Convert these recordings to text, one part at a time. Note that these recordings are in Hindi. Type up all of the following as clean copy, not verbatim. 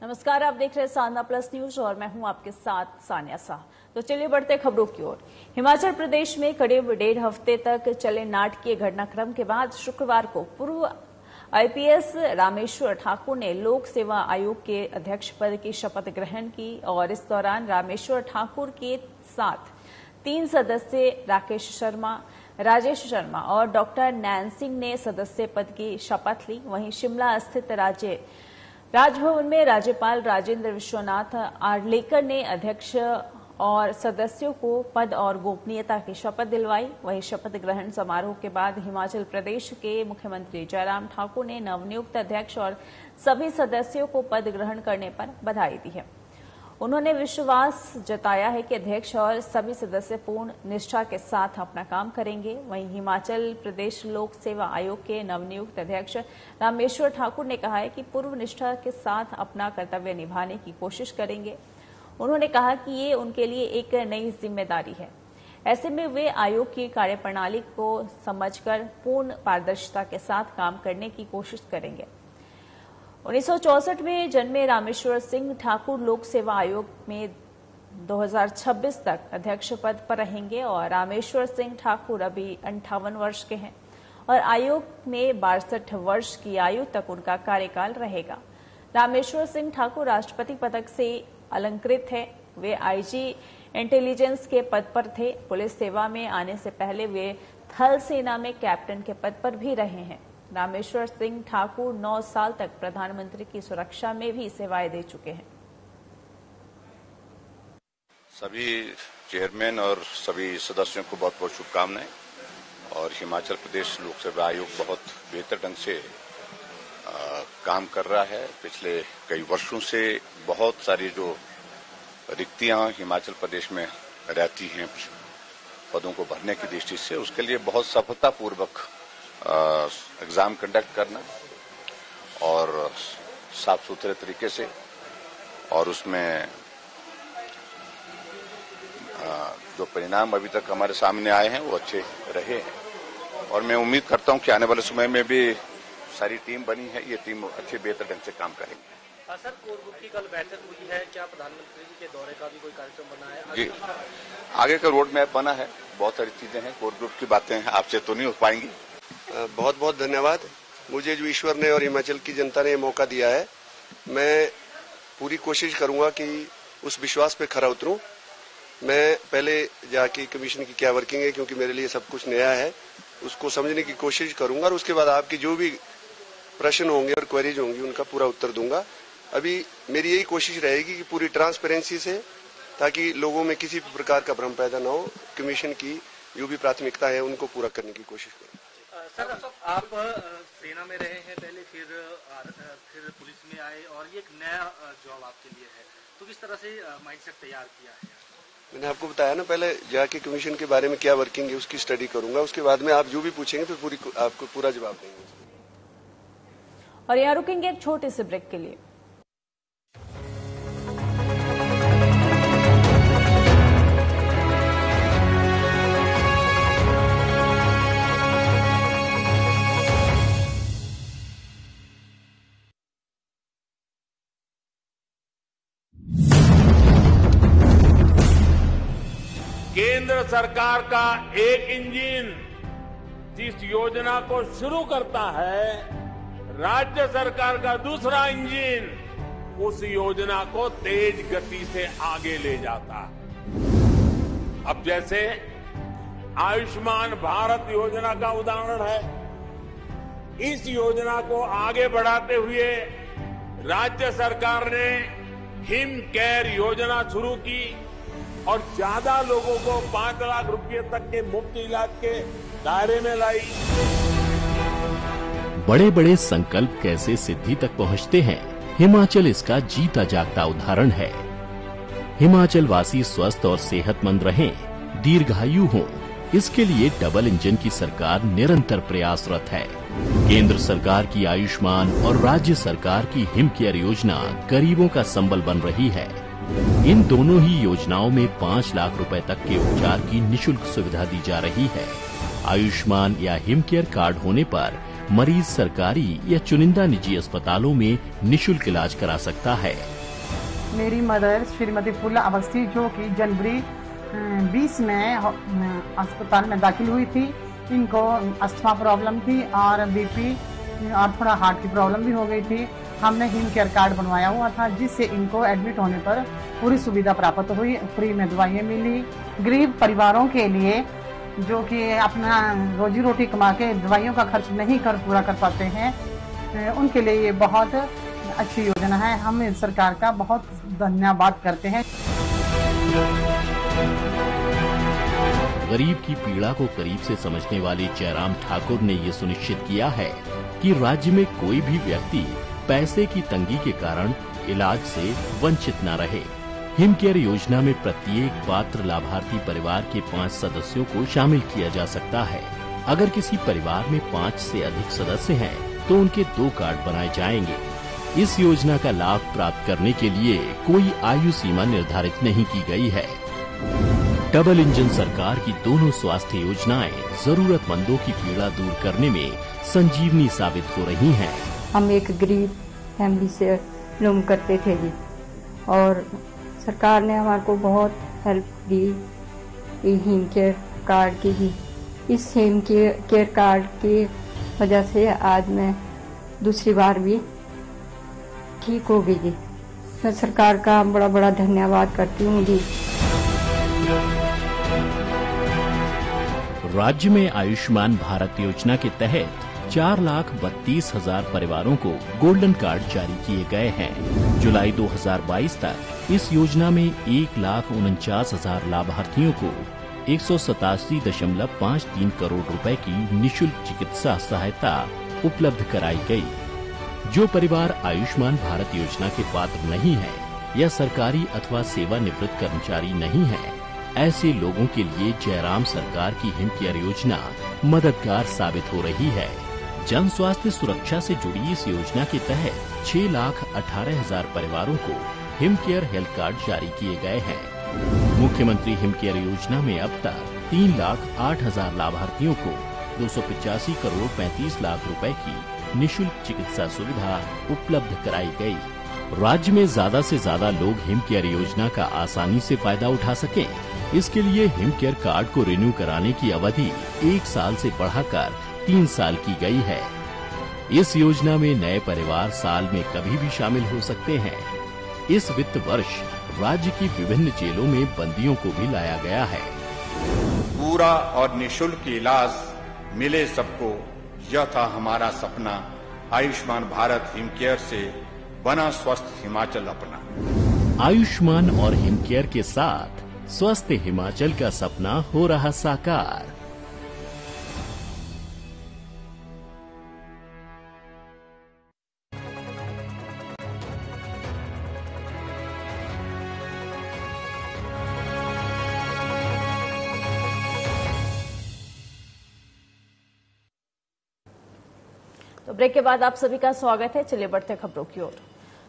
नमस्कार, आप देख रहे हैं साधना प्लस न्यूज और मैं हूं आपके साथ सानिया शाह। तो चलिए बढ़ते खबरों की ओर। हिमाचल प्रदेश में करीब 1.5 हफ्ते तक चले नाटकीय घटनाक्रम के बाद शुक्रवार को पूर्व आईपीएस रामेश्वर ठाकुर ने लोक सेवा आयोग के अध्यक्ष पद की शपथ ग्रहण की और इस दौरान रामेश्वर ठाकुर के साथ 3 सदस्य राजेश शर्मा और डॉक्टर नैन सिंह ने सदस्य पद की शपथ ली। वहीं शिमला स्थित राजभवन में राज्यपाल राजेंद्र विश्वनाथ आर्लेकर ने अध्यक्ष और सदस्यों को पद और गोपनीयता की शपथ दिलवाई। वहीं शपथ ग्रहण समारोह के बाद हिमाचल प्रदेश के मुख्यमंत्री जयराम ठाकुर ने नवनियुक्त अध्यक्ष और सभी सदस्यों को पद ग्रहण करने पर बधाई दी है। उन्होंने विश्वास जताया है कि अध्यक्ष और सभी सदस्य पूर्ण निष्ठा के साथ अपना काम करेंगे। वहीं हिमाचल प्रदेश लोक सेवा आयोग के नवनियुक्त अध्यक्ष रामेश्वर ठाकुर ने कहा है कि पूर्व निष्ठा के साथ अपना कर्तव्य निभाने की कोशिश करेंगे। उन्होंने कहा कि ये उनके लिए एक नई जिम्मेदारी है। ऐसे में वे आयोग की कार्यप्रणाली को समझकर पूर्ण पारदर्शिता के साथ काम करने की कोशिश करेंगे। 1964 में जन्मे रामेश्वर सिंह ठाकुर लोक सेवा आयोग में 2026 तक अध्यक्ष पद पर रहेंगे और रामेश्वर सिंह ठाकुर अभी 58 वर्ष के हैं और आयोग में 62 वर्ष की आयु तक उनका कार्यकाल रहेगा। रामेश्वर सिंह ठाकुर राष्ट्रपति पदक से अलंकृत है। वे आईजी इंटेलिजेंस के पद पर थे। पुलिस सेवा में आने से पहले वे थल सेना में कैप्टन के पद पर भी रहे हैं। रामेश्वर सिंह ठाकुर 9 साल तक प्रधानमंत्री की सुरक्षा में भी सेवाएं दे चुके हैं। सभी चेयरमैन और सभी सदस्यों को बहुत बहुत शुभकामनाएं। और हिमाचल प्रदेश लोक सेवा आयोग बहुत बेहतर ढंग से काम कर रहा है। पिछले कई वर्षों से बहुत सारी जो रिक्तियां हिमाचल प्रदेश में रहती हैं पदों को भरने की दृष्टि से, उसके लिए बहुत सफलतापूर्वक एग्जाम कंडक्ट करना और साफ सुथरे तरीके से, और उसमें जो परिणाम अभी तक हमारे सामने आए हैं वो अच्छे रहे हैं। और मैं उम्मीद करता हूं कि आने वाले समय में भी सारी टीम बनी है, ये टीम अच्छे बेहतर ढंग से काम करेगी। सर, कोर ग्रुप की कल बैठक हुई है, क्या प्रधानमंत्री जी के दौरे का भी कोई कार्यक्रम बना है? जी, आगे का रोड मैप बना है, बहुत सारी चीजें हैं। कोर ग्रुप की बातें आपसे तो नहीं हो पाएंगी। बहुत बहुत धन्यवाद। मुझे जो ईश्वर ने और हिमाचल की जनता ने ये मौका दिया है, मैं पूरी कोशिश करूंगा कि उस विश्वास पे खरा उतरूं। मैं पहले जाके कमीशन की क्या वर्किंग है, क्योंकि मेरे लिए सब कुछ नया है, उसको समझने की कोशिश करूंगा और उसके बाद आपकी जो भी प्रश्न होंगे और क्वेरीज होंगी उनका पूरा उत्तर दूंगा। अभी मेरी यही कोशिश रहेगी कि पूरी ट्रांसपेरेंसी से, ताकि लोगों में किसी भी प्रकार का भ्रम पैदा न हो, कमीशन की जो भी प्राथमिकता है उनको पूरा करने की कोशिश करूँ। सर, आप सेना में रहे हैं पहले, फिर पुलिस में आए और ये एक नया जॉब आपके लिए है, तो किस तरह से माइंडसेट तैयार किया है? मैंने आपको बताया ना, पहले जाके कमीशन के बारे में क्या वर्किंग है उसकी स्टडी करूंगा, उसके बाद में आप जो भी पूछेंगे फिर आपको पूरा जवाब देंगे। और यहाँ रुकेंगे एक छोटे से ब्रेक के लिए। केंद्र सरकार का एक इंजन जिस योजना को शुरू करता है, राज्य सरकार का दूसरा इंजन उस योजना को तेज गति से आगे ले जाता है। अब जैसे आयुष्मान भारत योजना का उदाहरण है, इस योजना को आगे बढ़ाते हुए राज्य सरकार ने हिम केयर योजना शुरू की और ज्यादा लोगों को 5 लाख रुपए तक के मुफ्त इलाज के दायरे में लाई। बड़े बड़े संकल्प कैसे सिद्धि तक पहुंचते हैं, हिमाचल इसका जीता जागता उदाहरण है। हिमाचल वासी स्वस्थ और सेहतमंद रहें, दीर्घायु हों, इसके लिए डबल इंजन की सरकार निरंतर प्रयासरत है। केंद्र सरकार की आयुष्मान और राज्य सरकार की हिम केयर योजना गरीबों का संबल बन रही है। इन दोनों ही योजनाओं में 5 लाख रुपए तक के उपचार की निशुल्क सुविधा दी जा रही है। आयुष्मान या हिम केयर कार्ड होने पर मरीज सरकारी या चुनिंदा निजी अस्पतालों में निशुल्क इलाज करा सकता है। मेरी मदर श्रीमती फूला अवस्थी, जो कि जनवरी 20 में अस्पताल में दाखिल हुई थी। इनको अस्थमा प्रॉब्लम थी और बीपी और थोड़ा हार्ट की प्रॉब्लम भी हो गई थी। हमने हिम केयर कार्ड बनवाया हुआ था, जिससे इनको एडमिट होने पर पूरी सुविधा प्राप्त हुई, फ्री में दवाइयाँ मिली। गरीब परिवारों के लिए जो कि अपना रोजी रोटी कमा के दवाइयों का खर्च नहीं पूरा कर पाते हैं, उनके लिए ये बहुत अच्छी योजना है। हम इस सरकार का बहुत धन्यवाद करते हैं। गरीब की पीड़ा को करीब से समझने वाले जयराम ठाकुर ने ये सुनिश्चित किया है कि राज्य में कोई भी व्यक्ति पैसे की तंगी के कारण इलाज से वंचित न रहे। हिम केयर योजना में प्रत्येक पात्र लाभार्थी परिवार के 5 सदस्यों को शामिल किया जा सकता है। अगर किसी परिवार में 5 से अधिक सदस्य हैं, तो उनके 2 कार्ड बनाए जाएंगे। इस योजना का लाभ प्राप्त करने के लिए कोई आयु सीमा निर्धारित नहीं की गई है। डबल इंजन सरकार की दोनों स्वास्थ्य योजनाएं जरूरतमंदों की पीड़ा दूर करने में संजीवनी साबित हो रही हैं। हम एक गरीब फैमिली से बिलोंग करते थे जी, और सरकार ने हमारे को बहुत हेल्प दी हिम केयर कार्ड की जी। इस हिम केयर कार्ड की वजह से आज मैं दूसरी बार भी ठीक हो गई जी। मैं सरकार का बड़ा बड़ा धन्यवाद करती हूँ जी। राज्य में आयुष्मान भारत योजना के तहत 4,32,000 परिवारों को गोल्डन कार्ड जारी किए गए हैं। जुलाई 2022 तक इस योजना में 1,49,000 लाभार्थियों को 187.53 करोड़ रुपए की निःशुल्क चिकित्सा सहायता उपलब्ध कराई गई। जो परिवार आयुष्मान भारत योजना के पात्र नहीं है या सरकारी अथवा सेवानिवृत्त कर्मचारी नहीं है, ऐसे लोगों के लिए जयराम सरकार की हिम केयर योजना मददगार साबित हो रही है। जन स्वास्थ्य सुरक्षा से जुड़ी इस योजना के तहत 6,18,000 परिवारों को हिम केयर हेल्थ कार्ड जारी किए गए हैं। मुख्यमंत्री हिम केयर योजना में अब तक 3,08,000 लाभार्थियों को 285 करोड़ 35 लाख रुपए की निःशुल्क चिकित्सा सुविधा उपलब्ध कराई गई। राज्य में ज्यादा से ज्यादा लोग हिम केयर योजना का आसानी से फायदा उठा सकें, इसके लिए हिम केयर कार्ड को रिन्यू कराने की अवधि 1 साल से बढ़ाकर 3 साल की गई है। इस योजना में नए परिवार साल में कभी भी शामिल हो सकते हैं। इस वित्त वर्ष राज्य की विभिन्न जेलों में बंदियों को भी लाया गया है। पूरा और निःशुल्क इलाज मिले सबको, यह था हमारा सपना। आयुष्मान भारत हिम केयर से बना स्वस्थ हिमाचल अपना। आयुष्मान और हिम केयर के साथ स्वस्थ हिमाचल का सपना हो रहा साकार। तो ब्रेक के बाद आप सभी का स्वागत है। चलिए बढ़ते खबरों की ओर।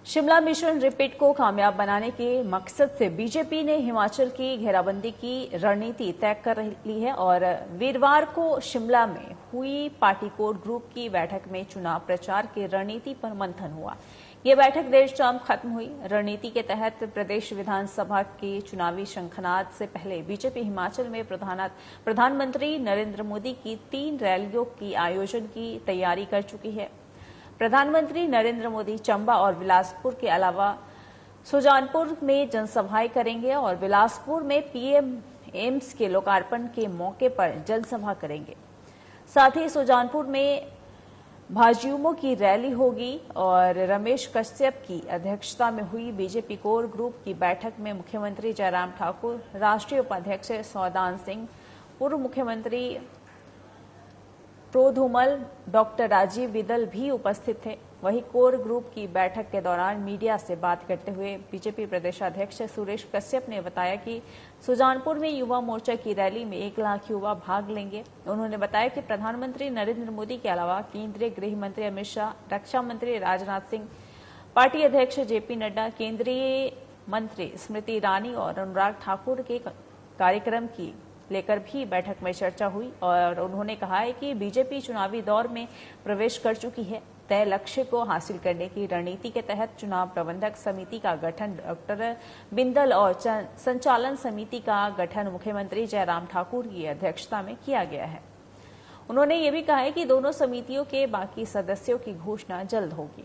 शिमला मिशन रिपीट को कामयाब बनाने के मकसद से बीजेपी ने हिमाचल की घेराबंदी की रणनीति तय कर ली है और वीरवार को शिमला में हुई पार्टी कोर ग्रुप की बैठक में चुनाव प्रचार की रणनीति पर मंथन हुआ। ये बैठक देर शाम खत्म हुई। रणनीति के तहत प्रदेश विधानसभा की चुनावी शंखनाद से पहले बीजेपी हिमाचल में प्रधानमंत्री नरेंद्र मोदी की 3 रैलियों की आयोजन की तैयारी कर चुकी है। प्रधानमंत्री नरेंद्र मोदी चंबा और बिलासपुर के अलावा सुजानपुर में जनसभाएं करेंगे और बिलासपुर में पीएम एम्स के लोकार्पण के मौके पर जनसभा करेंगे। साथ ही सुजानपुर में भाजयुमो की रैली होगी और रमेश कश्यप की अध्यक्षता में हुई बीजेपी कोर ग्रुप की बैठक में मुख्यमंत्री जयराम ठाकुर, राष्ट्रीय उपाध्यक्ष सौदान सिंह, पूर्व मुख्यमंत्री प्रोधूमल, डॉक्टर राजीव बिदल भी उपस्थित थे। वहीं कोर ग्रुप की बैठक के दौरान मीडिया से बात करते हुए बीजेपी प्रदेशाध्यक्ष सुरेश कश्यप ने बताया कि सुजानपुर में युवा मोर्चा की रैली में 1 लाख युवा भाग लेंगे। उन्होंने बताया कि प्रधानमंत्री नरेंद्र मोदी के अलावा केंद्रीय गृह मंत्री अमित शाह, रक्षा मंत्री राजनाथ सिंह, पार्टी अध्यक्ष जेपी नड्डा, केंद्रीय मंत्री स्मृति ईरानी और अनुराग ठाकुर के कार्यक्रम की लेकर भी बैठक में चर्चा हुई और उन्होंने कहा है कि बीजेपी चुनावी दौर में प्रवेश कर चुकी है। तय लक्ष्य को हासिल करने की रणनीति के तहत चुनाव प्रबंधक समिति का गठन डॉक्टर बिंदल और संचालन समिति का गठन मुख्यमंत्री जयराम ठाकुर की अध्यक्षता में किया गया है। उन्होंने ये भी कहा है कि दोनों समितियों के बाकी सदस्यों की घोषणा जल्द होगी।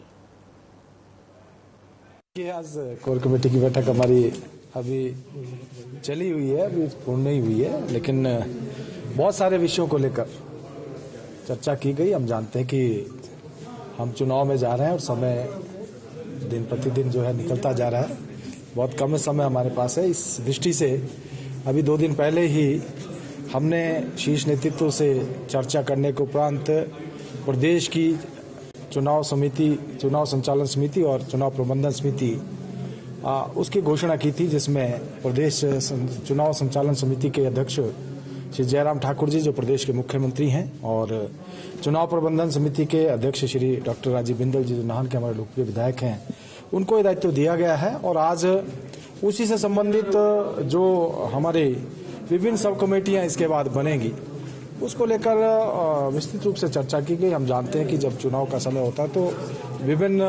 आज कोर कमेटी की बैठक हमारी अभी चली हुई है, अभी पूर्ण नहीं हुई है, लेकिन बहुत सारे विषयों को लेकर चर्चा की गई। हम जानते हैं कि हम चुनाव में जा रहे हैं और समय दिन प्रतिदिन जो है निकलता जा रहा है, बहुत कम समय हमारे पास है। इस दृष्टि से अभी 2 दिन पहले ही हमने शीर्ष नेतृत्व से चर्चा करने के उपरांत प्रदेश की चुनाव समिति, चुनाव संचालन समिति और चुनाव प्रबंधन समिति उसकी घोषणा की थी, जिसमें प्रदेश चुनाव संचालन समिति के अध्यक्ष श्री जयराम ठाकुर जी जो प्रदेश के मुख्यमंत्री हैं और चुनाव प्रबंधन समिति के अध्यक्ष श्री डॉक्टर राजीव बिंदल जी जो नाहन के हमारे लोकप्रिय विधायक हैं, उनको ये दायित्व दिया गया है। और आज उसी से संबंधित जो हमारे विभिन्न सब कमेटियां इसके बाद बनेगी, उसको लेकर विस्तृत रूप से चर्चा की गई। हम जानते हैं कि जब चुनाव का समय होता है तो विभिन्न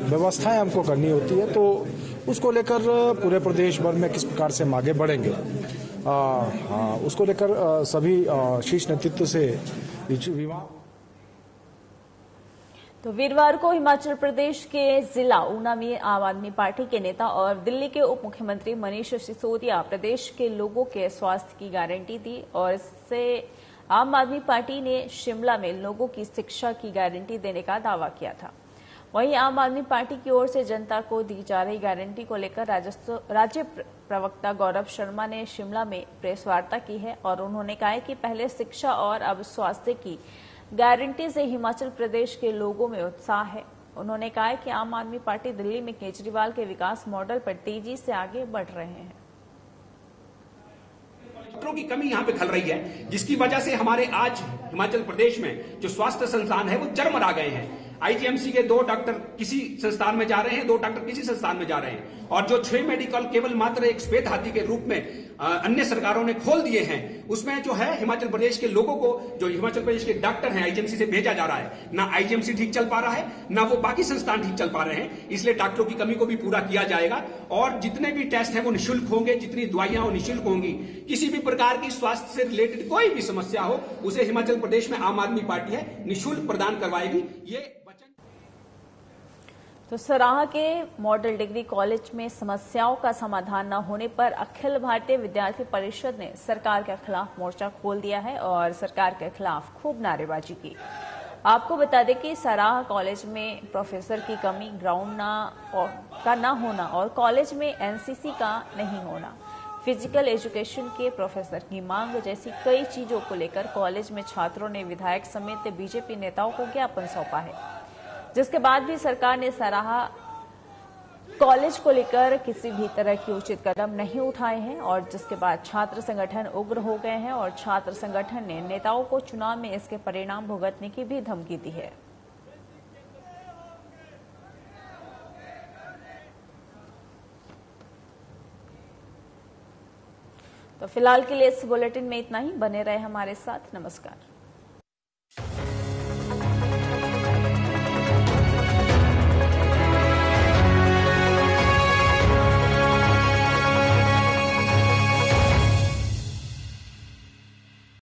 व्यवस्थाएं हमको करनी होती है, तो उसको लेकर पूरे प्रदेश भर में किस प्रकार से हम आगे बढ़ेंगे, उसको लेकर सभी शीर्ष नेतृत्व से विवाद। तो वीरवार को हिमाचल प्रदेश के जिला ऊना में आम आदमी पार्टी के नेता और दिल्ली के उप मुख्यमंत्री मनीष सिसोदिया प्रदेश के लोगों के स्वास्थ्य की गारंटी दी और इससे आम आदमी पार्टी ने शिमला में लोगों की शिक्षा की गारंटी देने का दावा किया था। वहीं आम आदमी पार्टी की ओर से जनता को दी जा रही गारंटी को लेकर राज्य प्रवक्ता गौरव शर्मा ने शिमला में प्रेस वार्ता की है और उन्होंने कहा है कि पहले शिक्षा और अब स्वास्थ्य की गारंटी से हिमाचल प्रदेश के लोगों में उत्साह है। उन्होंने कहा है कि आम आदमी पार्टी दिल्ली में केजरीवाल के विकास मॉडल पर तेजी से आगे बढ़ रहे हैं। डॉक्टरों की कमी यहाँ पे खल रही है, जिसकी वजह से हमारे आज हिमाचल प्रदेश में जो स्वास्थ्य संस्थान है वो चरमरा गए हैं। आईजीएमसी के 2 डॉक्टर किसी संस्थान में जा रहे हैं, 2 डॉक्टर किसी संस्थान में जा रहे हैं और जो 6 मेडिकल केवल मात्र एक श्वेत हाथी के रूप में अन्य सरकारों ने खोल दिए हैं, उसमें जो है हिमाचल प्रदेश के लोगों को, जो हिमाचल प्रदेश के डॉक्टर हैं, आईजीएमसी से भेजा जा रहा है। ना आईजीएमसी ठीक चल पा रहा है, ना वो बाकी संस्थान ठीक चल पा रहे हैं। इसलिए डॉक्टरों की कमी को भी पूरा किया जाएगा और जितने भी टेस्ट हैं वो निःशुल्क होंगे, जितनी दवाइयां वो निःशुल्क होंगी। किसी भी प्रकार की स्वास्थ्य से रिलेटेड कोई भी समस्या हो, उसे हिमाचल प्रदेश में आम आदमी पार्टी है निःशुल्क प्रदान करवाएगी। ये तो सराहा के मॉडल डिग्री कॉलेज में समस्याओं का समाधान न होने पर अखिल भारतीय विद्यार्थी परिषद ने सरकार के खिलाफ मोर्चा खोल दिया है और सरकार के खिलाफ खूब नारेबाजी की। आपको बता दें कि सराहा कॉलेज में प्रोफेसर की कमी, ग्राउंड का न होना और कॉलेज में एनसीसी का नहीं होना, फिजिकल एजुकेशन के प्रोफेसर की मांग जैसी कई चीजों को लेकर कॉलेज में छात्रों ने विधायक समेत बीजेपी नेताओं को ज्ञापन सौंपा है, जिसके बाद भी सरकार ने सराहा कॉलेज को लेकर किसी भी तरह की उचित कदम नहीं उठाए हैं और जिसके बाद छात्र संगठन उग्र हो गए हैं और छात्र संगठन ने नेताओं को चुनाव में इसके परिणाम भुगतने की भी धमकी दी है। तो फिलहाल के लिए इस बुलेटिन में इतना ही। बने रहे हमारे साथ। नमस्कार।